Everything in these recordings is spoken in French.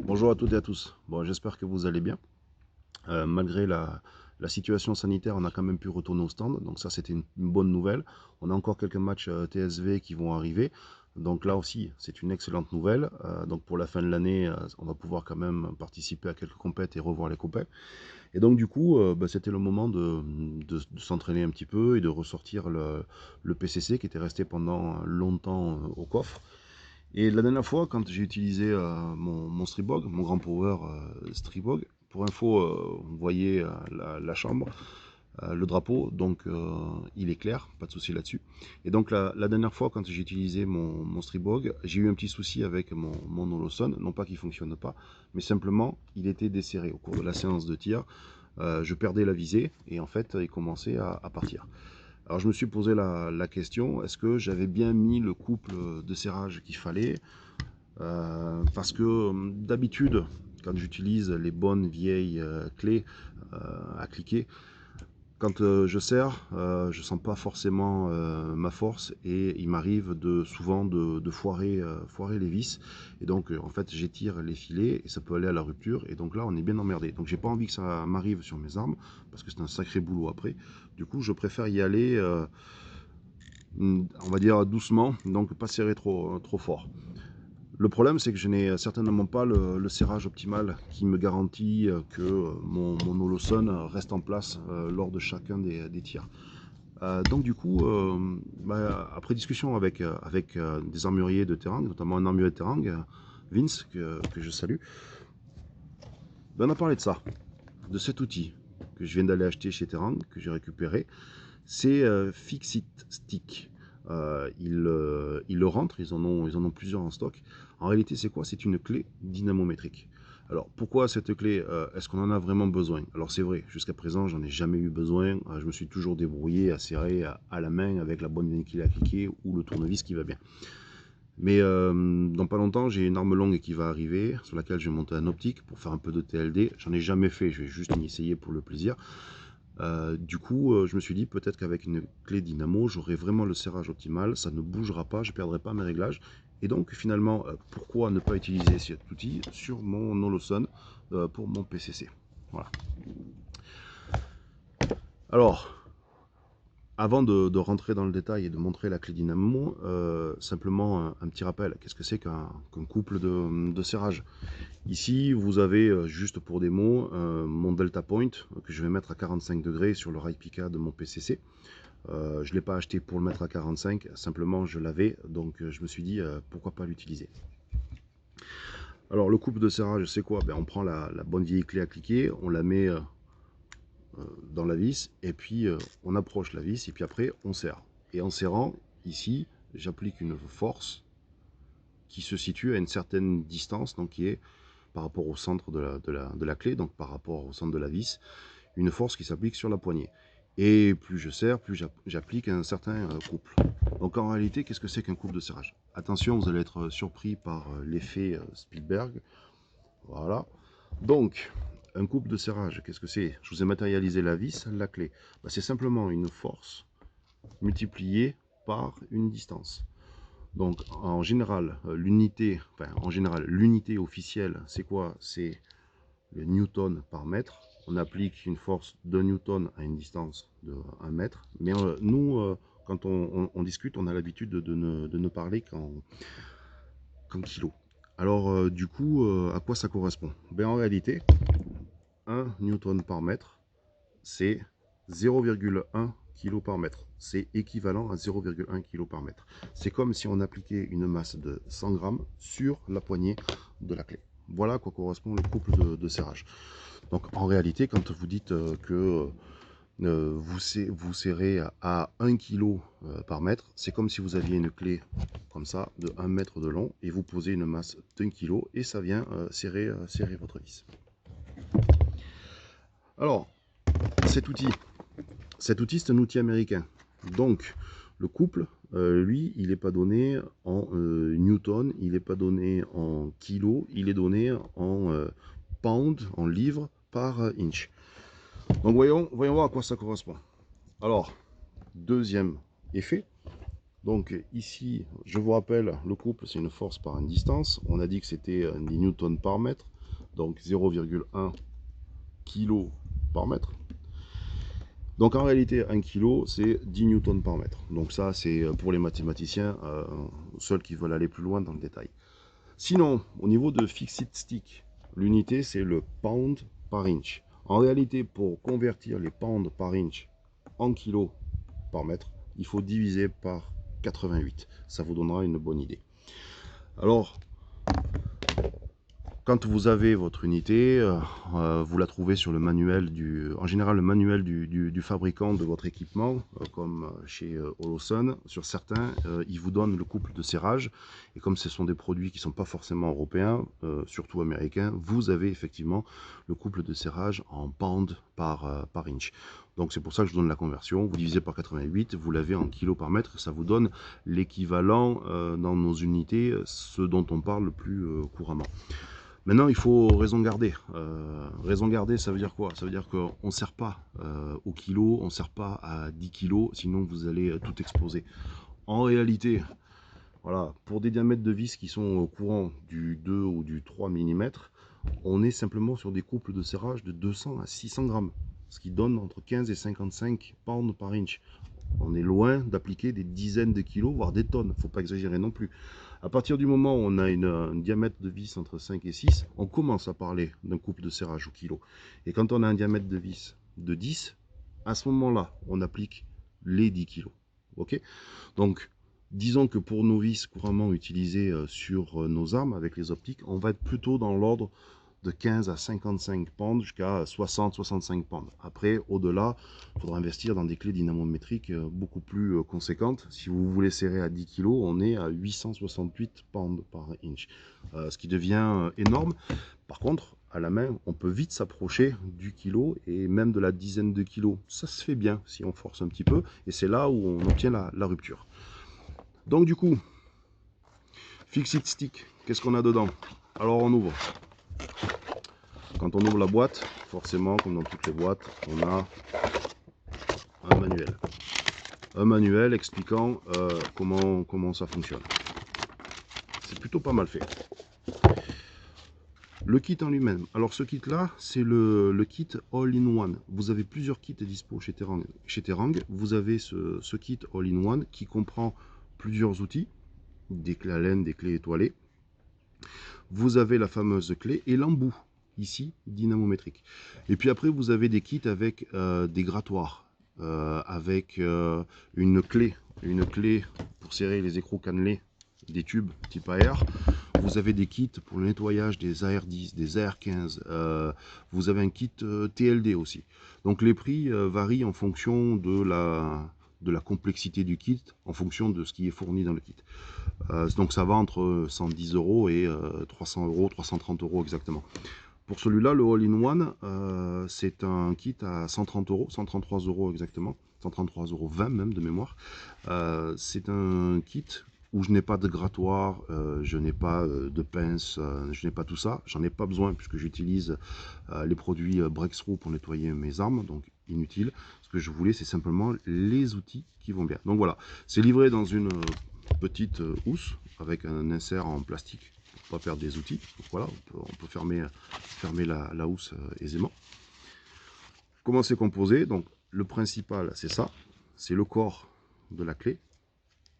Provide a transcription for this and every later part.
Bonjour à toutes et à tous. Bon, j'espère que vous allez bien. Malgré la situation sanitaire, on a quand même pu retourner au stand. Donc ça, c'était une bonne nouvelle. On a encore quelques matchs TSV qui vont arriver. Donc là aussi, c'est une excellente nouvelle. Donc pour la fin de l'année, on va pouvoir quand même participer à quelques compètes et revoir les compètes. Et donc du coup, c'était le moment de s'entraîner un petit peu et de ressortir le PCC qui était resté pendant longtemps au coffre. Et la dernière fois, quand j'ai utilisé mon Stribog, mon grand power Stribog, pour info, vous voyez la chambre, le drapeau, donc il est clair, pas de souci là-dessus. Et donc la dernière fois, quand j'ai utilisé mon Stribog, j'ai eu un petit souci avec mon Holosun, non pas qu'il ne fonctionne pas, mais simplement il était desserré au cours de la séance de tir. Je perdais la visée et en fait il commençait à partir. Alors je me suis posé la question, est-ce que j'avais bien mis le couple de serrage qu'il fallait? Parce que d'habitude, quand j'utilise les bonnes vieilles clés à cliquer, quand je serre, je sens pas forcément ma force et il m'arrive souvent de foirer les vis. Et donc en fait j'étire les filets et ça peut aller à la rupture. Et donc là on est bien emmerdé. Donc j'ai pas envie que ça m'arrive sur mes armes parce que c'est un sacré boulot après. Du coup je préfère y aller, on va dire doucement, donc pas serrer trop fort. Le problème, c'est que je n'ai certainement pas le serrage optimal qui me garantit que mon Holosun reste en place lors de chacun des tirs. Donc du coup, après discussion avec des armuriers de Terang, notamment un armurier de Terang, Vince, que je salue, on a parlé de ça, de cet outil que je viens d'aller acheter chez Terang, que j'ai récupéré. C'est Fixit Stick. Ils le rentrent, ils en ont plusieurs en stock. En réalité, c'est quoi? C'est une clé dynamométrique. Alors, pourquoi cette clé? Est-ce qu'on en a vraiment besoin? Alors, c'est vrai, jusqu'à présent, j'en ai jamais eu besoin. Je me suis toujours débrouillé à serrer à la main avec la bonne clé à cliquer ou le tournevis qui va bien. Mais dans pas longtemps, j'ai une arme longue qui va arriver, sur laquelle je vais monter un optique pour faire un peu de TLD. J'en ai jamais fait, je vais juste m'y essayer pour le plaisir. Du coup, je me suis dit peut-être qu'avec une clé dynamo, j'aurai vraiment le serrage optimal, ça ne bougera pas, je ne perdrai pas mes réglages. Et donc finalement, pourquoi ne pas utiliser cet outil sur mon Holosun pour mon PCC? Voilà. Alors, avant de rentrer dans le détail et de montrer la clé dynamo, simplement un petit rappel, qu'est-ce que c'est qu'un couple de serrage? Ici, vous avez, juste pour des mots, mon delta point que je vais mettre à 45 degrés sur le rail pica de mon PCC. Je ne l'ai pas acheté pour le mettre à 45, simplement je l'avais, donc je me suis dit pourquoi pas l'utiliser. Alors le couple de serrage, c'est quoi? On prend la bonne vieille clé à cliquer, on la met dans la vis, et puis on approche la vis, et puis après on serre. Et en serrant, ici, j'applique une force qui se situe à une certaine distance, donc qui est par rapport au centre de la clé, donc par rapport au centre de la vis, une force qui s'applique sur la poignée. Et plus je serre, plus j'applique un certain couple. Donc en réalité, qu'est-ce que c'est qu'un couple de serrage? Attention, vous allez être surpris par l'effet Spielberg. Voilà. Donc, un couple de serrage, qu'est-ce que c'est? Je vous ai matérialisé la vis, la clé. C'est simplement une force multipliée par une distance. Donc en général, l'unité officielle, c'est quoi? C'est le newton par mètre. On applique une force de newton à une distance de 1 mètre. Mais nous, quand on discute, on a l'habitude de ne parler qu'en kilos. Alors, du coup, à quoi ça correspond? En réalité, 1 newton par mètre, c'est 0,1 kg par mètre. C'est équivalent à 0,1 kg par mètre. C'est comme si on appliquait une masse de 100 grammes sur la poignée de la clé. Voilà à quoi correspond le couple de serrage. Donc en réalité, quand vous dites que vous serrez à 1 kg par mètre, c'est comme si vous aviez une clé comme ça de 1 mètre de long et vous posez une masse d'1 kg et ça vient serrer votre vis. Alors, cet outil, c'est un outil américain. Donc, le couple, lui, il n'est pas donné en newton, il n'est pas donné en kilo, il est donné en pound, en livres par inch. Donc, voyons voir à quoi ça correspond. Alors, deuxième effet, Donc ici, je vous rappelle, le couple, c'est une force par une distance. On a dit que c'était des newtons par mètre, donc 0,1 kg par mètre. Donc en réalité, 1 kg, c'est 10 newtons par mètre. Donc ça, c'est pour les mathématiciens, seuls qui veulent aller plus loin dans le détail. Sinon, au niveau de fixed stick, l'unité, c'est le pound par inch. En réalité, pour convertir les pounds par inch en kilos par mètre, il faut diviser par 88. Ça vous donnera une bonne idée. Alors, quand vous avez votre unité, vous la trouvez sur le manuel en général le manuel du fabricant de votre équipement, comme chez Holosun. Sur certains, ils vous donnent le couple de serrage. Et comme ce sont des produits qui ne sont pas forcément européens, surtout américains, vous avez effectivement le couple de serrage en pound par inch. Donc c'est pour ça que je donne la conversion. Vous divisez par 88, vous l'avez en kilos par mètre. Ça vous donne l'équivalent dans nos unités, ce dont on parle le plus couramment. Maintenant, il faut raison garder. Raison garder, ça veut dire quoi? Ça veut dire qu'on ne sert pas au kilo, on ne sert pas à 10 kilos, sinon vous allez tout exploser. En réalité, voilà, pour des diamètres de vis qui sont au courant du 2 ou du 3 mm, on est simplement sur des couples de serrage de 200 à 600 grammes, ce qui donne entre 15 et 55 pounds par inch. On est loin d'appliquer des dizaines de kilos, voire des tonnes. Il ne faut pas exagérer non plus. À partir du moment où on a un diamètre de vis entre 5 et 6, on commence à parler d'un couple de serrage au kilo. Et quand on a un diamètre de vis de 10, à ce moment-là, on applique les 10 kilos. Ok? Donc, disons que pour nos vis couramment utilisées sur nos armes avec les optiques, on va être plutôt dans l'ordre de 15 à 55 pounds jusqu'à 60-65 pounds. Après, au-delà, il faudra investir dans des clés dynamométriques beaucoup plus conséquentes. Si vous voulez serrer à 10 kg, on est à 868 pounds par inch, ce qui devient énorme. Par contre, à la main, on peut vite s'approcher du kilo et même de la dizaine de kilos. Ça se fait bien si on force un petit peu, et c'est là où on obtient la rupture. Donc du coup, fixed stick, qu'est-ce qu'on a dedans? Alors on ouvre. Quand on ouvre la boîte, forcément, comme dans toutes les boîtes, on a un manuel. Un manuel expliquant comment ça fonctionne. C'est plutôt pas mal fait. Le kit en lui-même. Alors ce kit-là, c'est le kit All-in-One. Vous avez plusieurs kits dispo chez Terang. Vous avez ce kit All-in-One qui comprend plusieurs outils, des clés à laine, des clés étoilées. Vous avez la fameuse clé et l'embout, ici, dynamométrique. Et puis après, vous avez des kits avec des grattoirs, avec une clé pour serrer les écrous cannelés des tubes type AR. Vous avez des kits pour le nettoyage des AR10, des AR15. Vous avez un kit TLD aussi. Donc les prix varient en fonction de la complexité du kit, en fonction de ce qui est fourni dans le kit. Donc ça va entre 110 € et 300 €, 330 € exactement. Pour celui-là, le All-in-One, c'est un kit à 130 €, 133 € exactement, 133,20 € même de mémoire. C'est un kit où je n'ai pas de grattoir, je n'ai pas de pince, je n'ai pas tout ça. J'en ai pas besoin puisque j'utilise les produits Breakthrough pour nettoyer mes armes, donc inutile. Ce que je voulais, c'est simplement les outils qui vont bien. Donc voilà, c'est livré dans une petite housse avec un insert en plastique pour pas perdre des outils. Donc voilà, on peut fermer la housse aisément. Comment c'est composé? Donc le principal, c'est ça, c'est le corps de la clé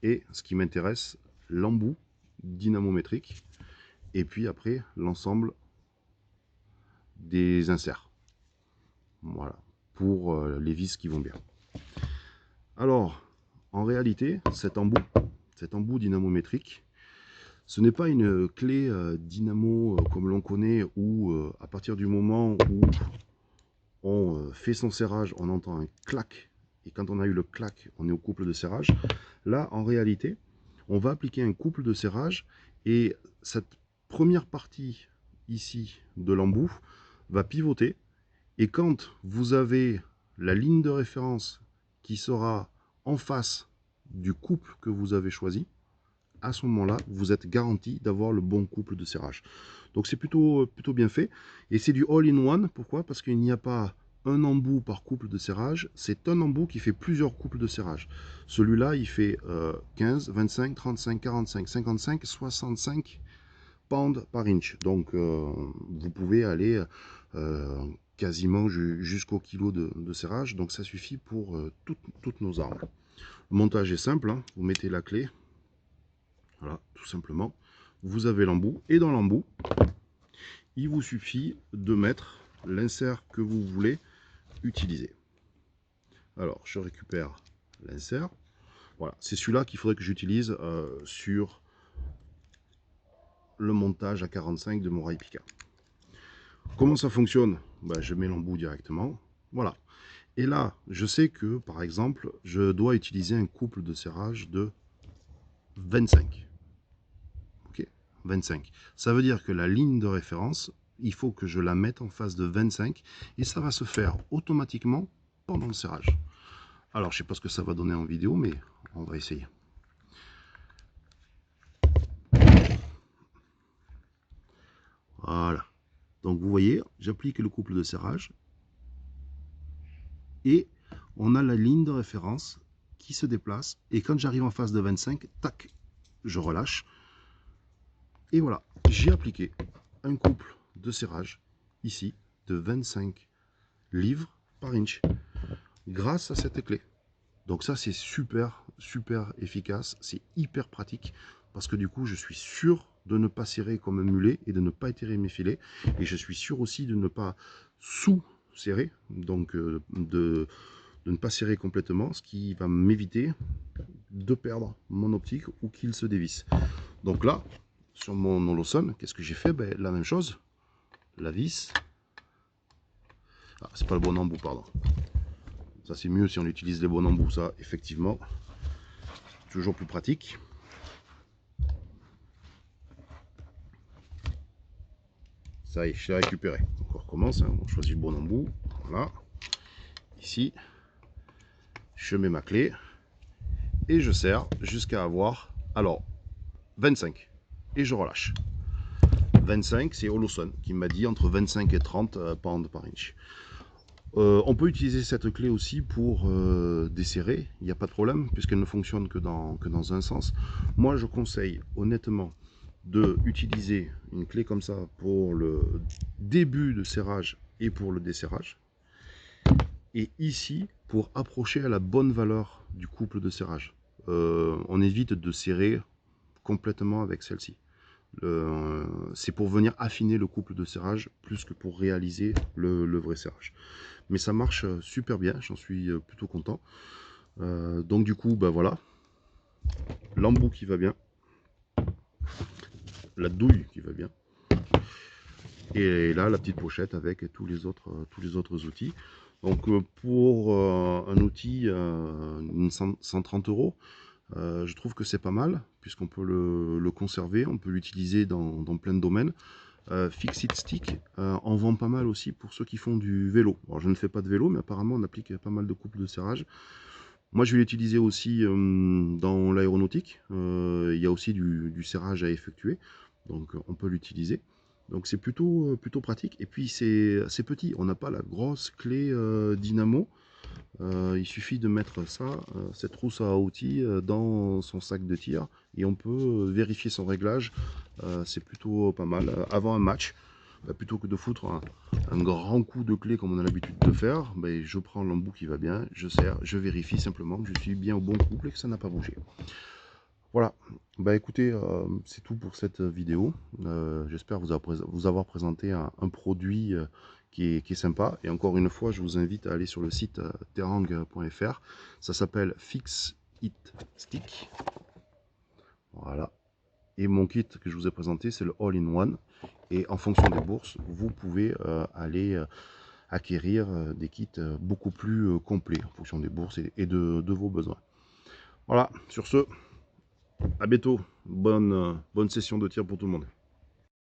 et ce qui m'intéresse, l'embout dynamométrique et puis après l'ensemble des inserts. Voilà, pour les vis qui vont bien. Alors, en réalité, cet embout dynamométrique, ce n'est pas une clé dynamo comme l'on connaît où à partir du moment où on fait son serrage, on entend un clac et quand on a eu le clac, on est au couple de serrage. Là, en réalité, on va appliquer un couple de serrage et cette première partie ici de l'embout va pivoter et quand vous avez la ligne de référence qui sera en face du couple que vous avez choisi, à ce moment-là, vous êtes garanti d'avoir le bon couple de serrage. Donc c'est plutôt bien fait. Et c'est du all-in-one. Pourquoi? Parce qu'il n'y a pas un embout par couple de serrage, c'est un embout qui fait plusieurs couples de serrage. Celui-là, il fait 15, 25, 35, 45, 55, 65 pounds par inch. Donc, vous pouvez aller quasiment jusqu'au kilo de serrage. Donc, ça suffit pour toutes nos armes. Le montage est simple, hein. Vous mettez la clé, voilà, tout simplement. Vous avez l'embout, et dans l'embout, il vous suffit de mettre l'insert que vous voulez utiliser. Alors, je récupère l'insert. Voilà, c'est celui-là qu'il faudrait que j'utilise sur le montage à 45 de mon rail Pica. Comment ça fonctionne? Ben, je mets l'embout directement. Voilà. Et là, je sais que, par exemple, je dois utiliser un couple de serrage de 25. Ok, 25. Ça veut dire que la ligne de référence, il faut que je la mette en face de 25 et ça va se faire automatiquement pendant le serrage. Alors, je ne sais pas ce que ça va donner en vidéo, mais on va essayer. Voilà. Donc, vous voyez, j'applique le couple de serrage et on a la ligne de référence qui se déplace. Et quand j'arrive en face de 25, tac, je relâche. Et voilà, j'ai appliqué un couple de serrage ici de 25 livres par inch grâce à cette clé. Donc ça, c'est super efficace, c'est hyper pratique parce que du coup, je suis sûr de ne pas serrer comme un mulet et de ne pas étirer mes filets. Et je suis sûr aussi de ne pas sous-serrer, donc de ne pas serrer complètement, ce qui va m'éviter de perdre mon optique ou qu'il se dévisse. Donc là, sur mon Holosun, qu'est-ce que j'ai fait? Ben, la même chose, la vis. Ah, c'est pas le bon embout, pardon. Ça, c'est mieux si on utilise les bons embouts, ça, effectivement. Toujours plus pratique. Ça y est, je l'ai récupéré. Donc on recommence, hein. On choisit le bon embout. Voilà. Ici, je mets ma clé et je serre jusqu'à avoir, alors, 25. Et je relâche. 25, c'est Holosun qui m'a dit entre 25 et 30 pounds par inch. On peut utiliser cette clé aussi pour desserrer, il n'y a pas de problème, puisqu'elle ne fonctionne que dans un sens. Moi, je conseille honnêtement de utiliser une clé comme ça pour le début de serrage et pour le desserrage. Et ici, pour approcher à la bonne valeur du couple de serrage. On évite de serrer complètement avec celle-ci. C'est pour venir affiner le couple de serrage plus que pour réaliser le vrai serrage. Mais ça marche super bien, j'en suis plutôt content. Donc du coup, bah voilà, l'embout qui va bien, la douille qui va bien, et là la petite pochette avec tous les autres outils. Donc pour un outil, 130 €, je trouve que c'est pas mal, puisqu'on peut le conserver, on peut l'utiliser dans plein de domaines. Fixit Stick en vend pas mal aussi pour ceux qui font du vélo. Alors je ne fais pas de vélo, mais apparemment on applique pas mal de couples de serrage. Moi je vais l'utiliser aussi dans l'aéronautique. Il y a aussi du serrage à effectuer, donc on peut l'utiliser. Donc c'est plutôt pratique. Et puis c'est petit, on n'a pas la grosse clé dynamo. Il suffit de mettre ça, cette trousse à outils dans son sac de tir et on peut vérifier son réglage. C'est plutôt pas mal. Avant un match, plutôt que de foutre un grand coup de clé comme on a l'habitude de faire, je prends l'embout qui va bien, je serre, je vérifie simplement que je suis bien au bon couple et que ça n'a pas bougé. Voilà, écoutez, c'est tout pour cette vidéo. J'espère vous avoir présenté un produit qui est sympa. Et encore une fois, je vous invite à aller sur le site terang.fr. Ça s'appelle Fixit Stick. Voilà. Et mon kit que je vous ai présenté, c'est le All-in-One. Et en fonction des bourses, vous pouvez aller acquérir des kits beaucoup plus complets en fonction des bourses et de vos besoins. Voilà, sur ce, à bientôt. Bonne session de tir pour tout le monde.